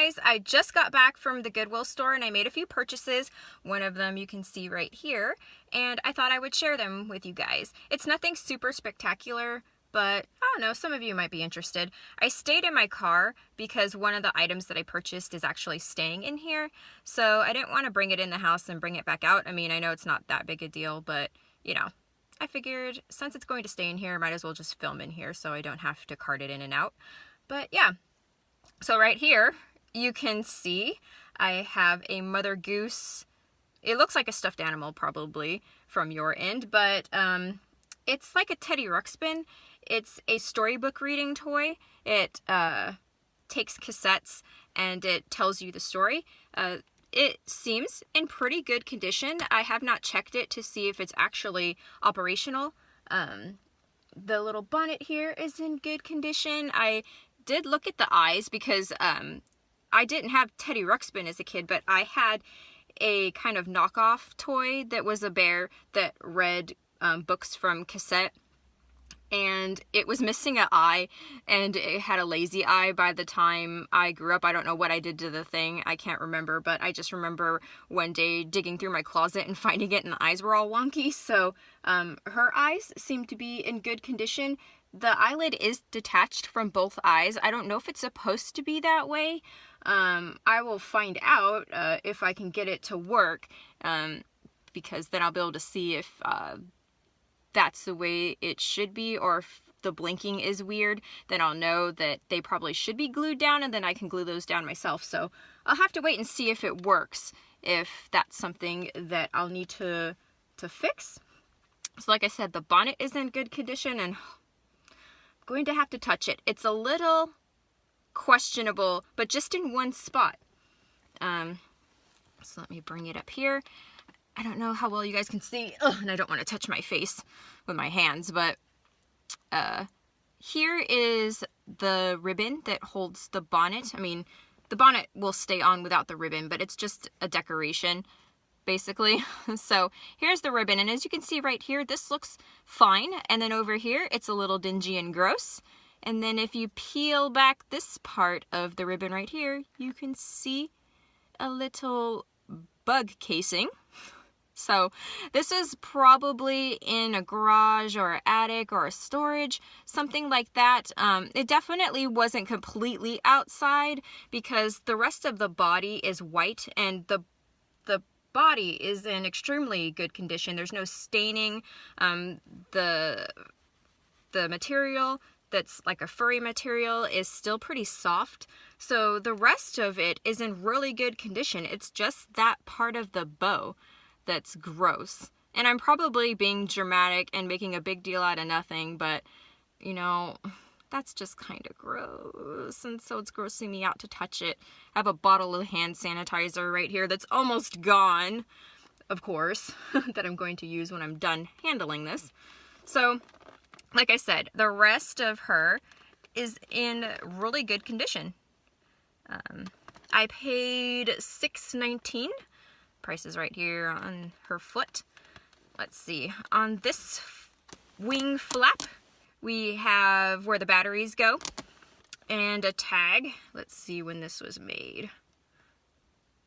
guys, I just got back from the Goodwill store and I made a few purchases. One of them you can see right here, and I thought I would share them with you guys. It's nothing super spectacular, but I don't know, some of you might be interested. I stayed in my car because one of the items that I purchased is actually staying in here, so I didn't want to bring it in the house and bring it back out. I mean, I know it's not that big a deal, but you know, I figured since it's going to stay in here, I might as well just film in here so I don't have to cart it in and out. But yeah, so right here, you can see I have a Mother Goose. It looks like a stuffed animal probably from your end, but it's like a Teddy Ruxpin. It's a storybook reading toy. It takes cassettes and it tells you the story. It seems in pretty good condition. I have not checked it to see if it's actually operational. The little bonnet here is in good condition. I did look at the eyes because I didn't have Teddy Ruxpin as a kid, but I had a kind of knockoff toy that was a bear that read books from cassette, and it was missing an eye, and it had a lazy eye by the time I grew up. I don't know what I did to the thing. I can't remember, but I just remember one day digging through my closet and finding it, and the eyes were all wonky. So her eyes seem to be in good condition. The eyelid is detached from both eyes. I don't know if it's supposed to be that way. I will find out if I can get it to work, because then I'll be able to see if that's the way it should be, or if the blinking is weird, then I'll know that they probably should be glued down, and then I can glue those down myself. So I'll have to wait and see if it works, if that's something that I'll need to fix. So like I said, the bonnet is in good condition, and I'm going to have to touch it. It's a little questionable, but just in one spot. So let me bring it up here. I don't know how well you guys can see, and I don't want to touch my face with my hands, but here is the ribbon that holds the bonnet. I mean, the bonnet will stay on without the ribbon, but it's just a decoration, basically. So here's the ribbon, and as you can see right here, this looks fine, and then over here, it's a little dingy and gross. And then if you peel back this part of the ribbon right here, you can see a little bug casing. So this is probably in a garage or an attic or a storage, something like that. It definitely wasn't completely outside because the rest of the body is white, and the body is in extremely good condition. There's no staining. The material that's like a furry material is still pretty soft. So the rest of it is in really good condition. It's just that part of the bow that's gross. And I'm probably being dramatic and making a big deal out of nothing, but you know, that's just kind of gross, and so it's grossing me out to touch it. I have a bottle of hand sanitizer right here that's almost gone, of course, that I'm going to use when I'm done handling this. So like I said, the rest of her is in really good condition. I paid $6.19. Price is right here on her foot. Let's see. On this wing flap, we have where the batteries go and a tag. Let's see when this was made.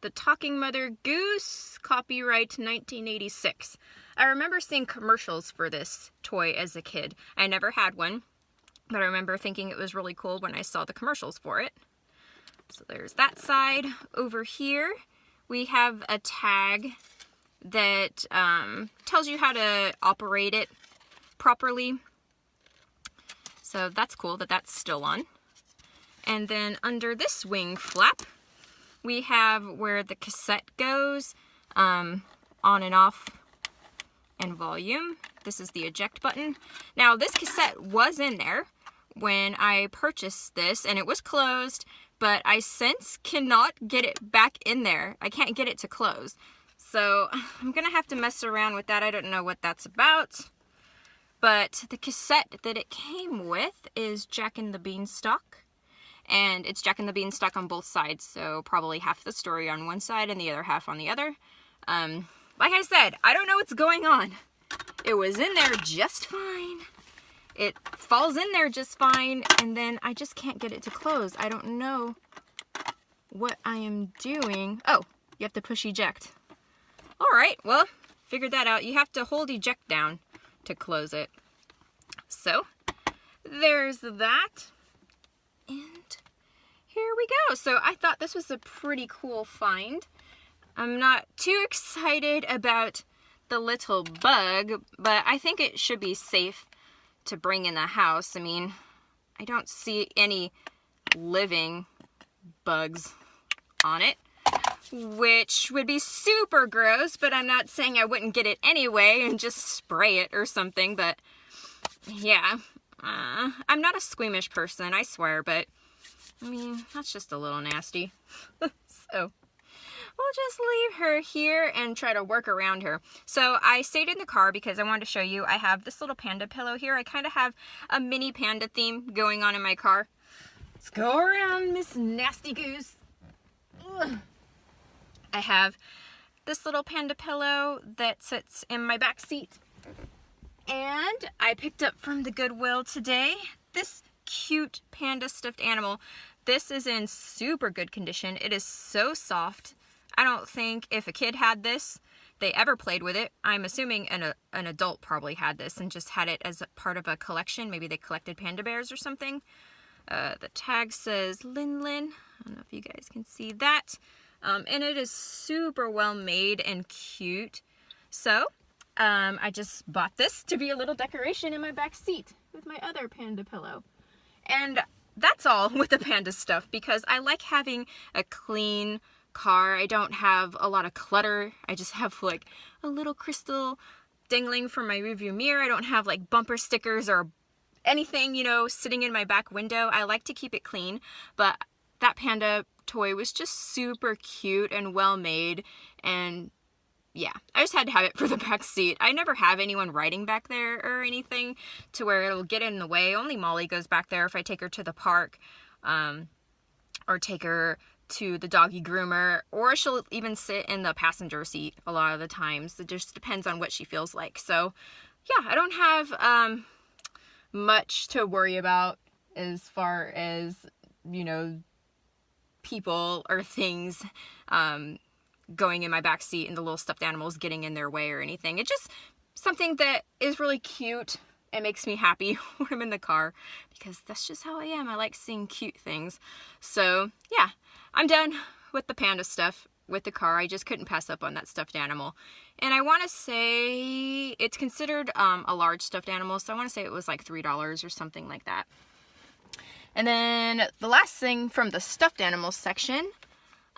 The Talking Mother Goose, copyright 1986. I remember seeing commercials for this toy as a kid. I never had one, but I remember thinking it was really cool when I saw the commercials for it. So there's that side. Over here, we have a tag that tells you how to operate it properly. So that's cool that that's still on. And then under this wing flap, we have where the cassette goes, on and off, and volume. This is the eject button. Now this cassette was in there when I purchased this, and it was closed, but I since cannot get it back in there. I can't get it to close. So I'm gonna have to mess around with that. I don't know what that's about. But the cassette that it came with is Jack and the Beanstalk. And it's Jack and the Beanstalk on both sides, so probably half the story on one side and the other half on the other. Like I said, I don't know what's going on. It was in there just fine. It falls in there just fine, and then I just can't get it to close. I don't know what I am doing. Oh, you have to push eject. All right, well, figured that out. You have to hold eject down to close it. So there's that. And here we go. So I thought this was a pretty cool find. I'm not too excited about the little bug, but I think it should be safe to bring in the house. I mean, I don't see any living bugs on it, which would be super gross, but I'm not saying I wouldn't get it anyway and just spray it or something, but yeah, I'm not a squeamish person, I swear, but I mean, that's just a little nasty. So we'll just leave her here and try to work around her. So I stayed in the car because I wanted to show you I have this little panda pillow here. I kind of have a mini panda theme going on in my car. Let's go around, Miss Nasty Goose. Ugh. I have this little panda pillow that sits in my back seat. And I picked up from the Goodwill today this cute panda stuffed animal. This is in super good condition. It is so soft. I don't think if a kid had this, they ever played with it. I'm assuming an adult probably had this and just had it as a part of a collection. Maybe they collected panda bears or something. The tag says Lin Lin. I don't know if you guys can see that. And it is super well made and cute. So I just bought this to be a little decoration in my back seat with my other panda pillow. And that's all with the panda stuff because I like having a clean car. I don't have a lot of clutter. I just have like a little crystal dangling from my rearview mirror. I don't have like bumper stickers or anything, you know, sitting in my back window. I like to keep it clean, but that panda toy was just super cute and well made, and yeah, I just had to have it for the back seat. I never have anyone riding back there or anything to where it'll get in the way. Only Molly goes back there if I take her to the park, or take her to the doggy groomer, or she'll even sit in the passenger seat a lot of the times. It just depends on what she feels like. So yeah, I don't have much to worry about as far as, you know, people or things going in my back seat and the little stuffed animals getting in their way or anything. It's just something that is really cute. It makes me happy when I'm in the car because that's just how I am. I like seeing cute things. So yeah, I'm done with the panda stuff with the car. I just couldn't pass up on that stuffed animal. And I want to say it's considered a large stuffed animal, so I want to say it was like $3 or something like that. And then the last thing from the stuffed animals section,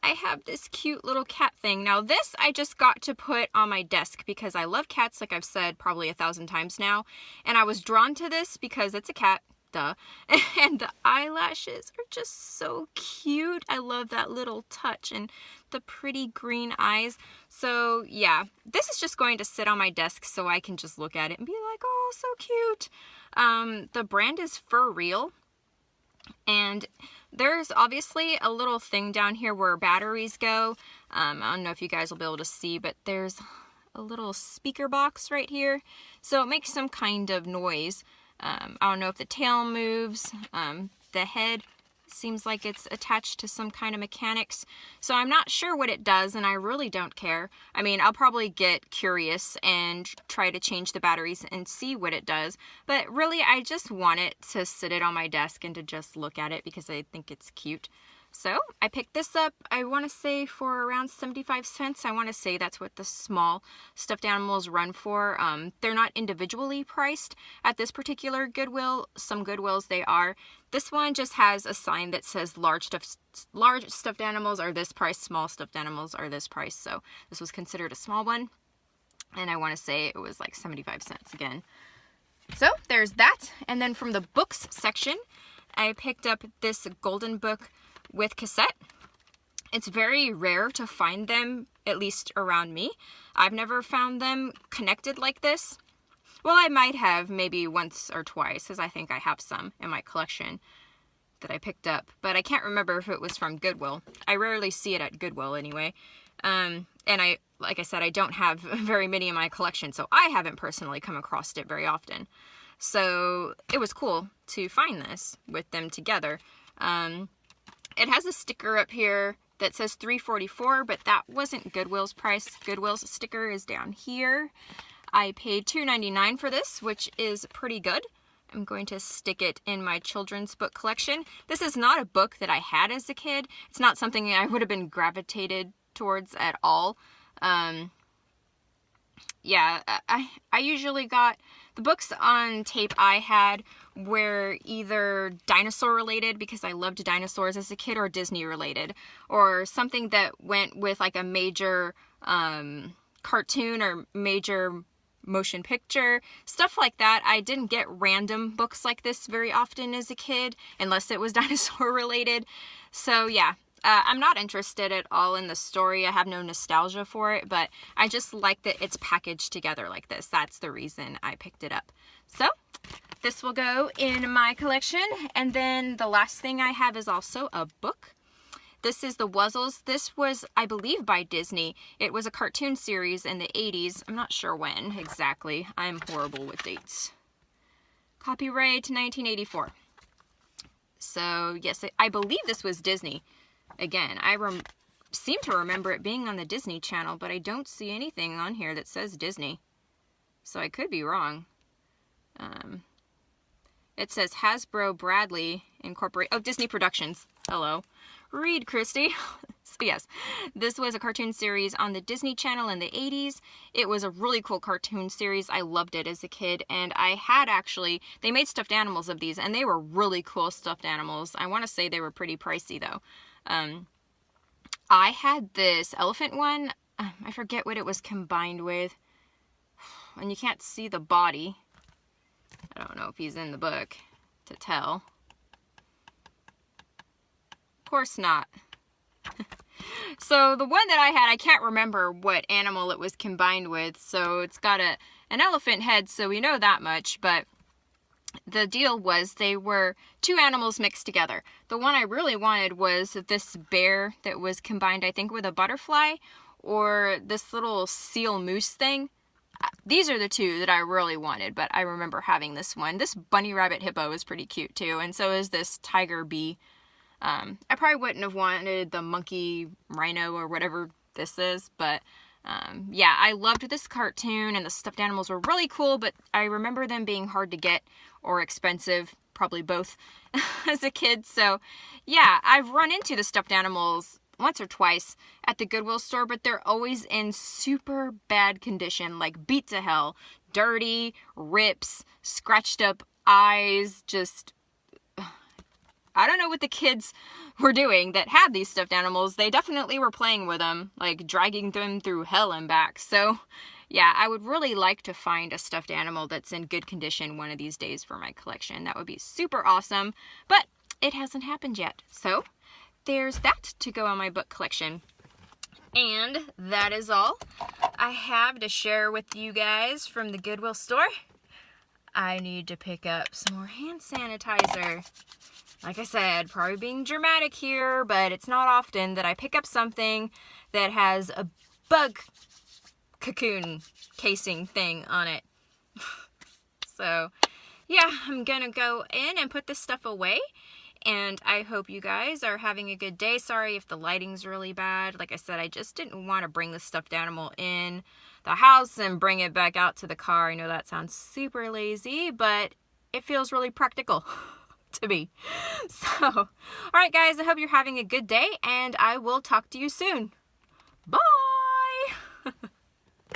I have this cute little cat thing. Now this I just got to put on my desk because I love cats, like I've said probably 1,000 times now. And I was drawn to this because it's a cat, duh. And the eyelashes are just so cute. I love that little touch and the pretty green eyes. So yeah, this is just going to sit on my desk so I can just look at it and be like, oh, so cute. The brand is For Real. And there's obviously a little thing down here where batteries go. I don't know if you guys will be able to see, but there's a little speaker box right here. So it makes some kind of noise. I don't know if the tail moves. The head seems like it's attached to some kind of mechanics. So I'm not sure what it does, and I really don't care. I mean, I'll probably get curious and try to change the batteries and see what it does. But really, I just want it to sit it on my desk and to just look at it because I think it's cute. So I picked this up, I want to say for around 75 cents. I want to say that's what the small stuffed animals run for. They're not individually priced at this particular Goodwill. Some Goodwills they are. This one just has a sign that says large stuffed animals are this price, small stuffed animals are this price. So this was considered a small one. And I want to say it was like 75 cents again. So there's that. And then from the books section, I picked up this golden book with cassette. It's very rare to find them, at least around me. I've never found them connected like this. Well, I might have maybe once or twice, because I think I have some in my collection that I picked up, but I can't remember if it was from Goodwill. I rarely see it at Goodwill anyway. And like I said, I don't have very many in my collection, so I haven't personally come across it very often. So it was cool to find this with them together. it has a sticker up here that says $3.44, but that wasn't Goodwill's price. Goodwill's sticker is down here. I paid $2.99 for this, which is pretty good. I'm going to stick it in my children's book collection. This is not a book that I had as a kid. It's not something I would have been gravitated towards at all. Yeah, I usually got the books on tape I had were either dinosaur related because I loved dinosaurs as a kid, or Disney related, or something that went with like a major cartoon or major motion picture, stuff like that. I didn't get random books like this very often as a kid unless it was dinosaur related. So yeah, I'm not interested at all in the story. I have no nostalgia for it, but I just like that it's packaged together like this. That's the reason I picked it up. So this will go in my collection. And then the last thing I have is also a book. This is The Wuzzles. This was, I believe, by Disney. It was a cartoon series in the 80s. I'm not sure when exactly. I'm horrible with dates. Copyright 1984. So yes, I believe this was Disney. Again, I seem to remember it being on the Disney Channel, but I don't see anything on here that says Disney. So I could be wrong. It says Hasbro Bradley Incorporated. Oh, Disney Productions. Hello. Read, Christy. So yes, this was a cartoon series on the Disney Channel in the 80s. It was a really cool cartoon series. I loved it as a kid, and I had actually, they made stuffed animals of these, and they were really cool stuffed animals. I want to say they were pretty pricey, though. I had this elephant one. I forget what it was combined with, and you can't see the body. I don't know if he's in the book to tell. Of course not. So the one that I had, I can't remember what animal it was combined with. So it's got an elephant head, so we know that much. But the deal was they were two animals mixed together. The one I really wanted was this bear that was combined, I think, with a butterfly, or this little seal moose thing. These are the two that I really wanted, but I remember having this one. This bunny rabbit hippo is pretty cute too, and so is this tiger bee. I probably wouldn't have wanted the monkey rhino or whatever this is, but yeah, I loved this cartoon, and the stuffed animals were really cool, but I remember them being hard to get or expensive, probably both, as a kid. So yeah, I've run into the stuffed animals once or twice at the Goodwill store, but they're always in super bad condition, like beat to hell, dirty, rips, scratched up eyes, just, I don't know what the kids were doing that had these stuffed animals. They definitely were playing with them, like dragging them through hell and back. So yeah, I would really like to find a stuffed animal that's in good condition one of these days for my collection. That would be super awesome, but it hasn't happened yet. So there's that to go on my book collection. And that is all I have to share with you guys from the Goodwill store. I need to pick up some more hand sanitizer. Like I said, probably being dramatic here, but it's not often that I pick up something that has a bug cocoon casing thing on it. So yeah, I'm gonna go in and put this stuff away. And I hope you guys are having a good day. Sorry if the lighting's really bad. Like I said, I just didn't want to bring the stuffed animal in the house and bring it back out to the car. I know that sounds super lazy, but it feels really practical to me. So, all right, guys, I hope you're having a good day, and I will talk to you soon. Bye!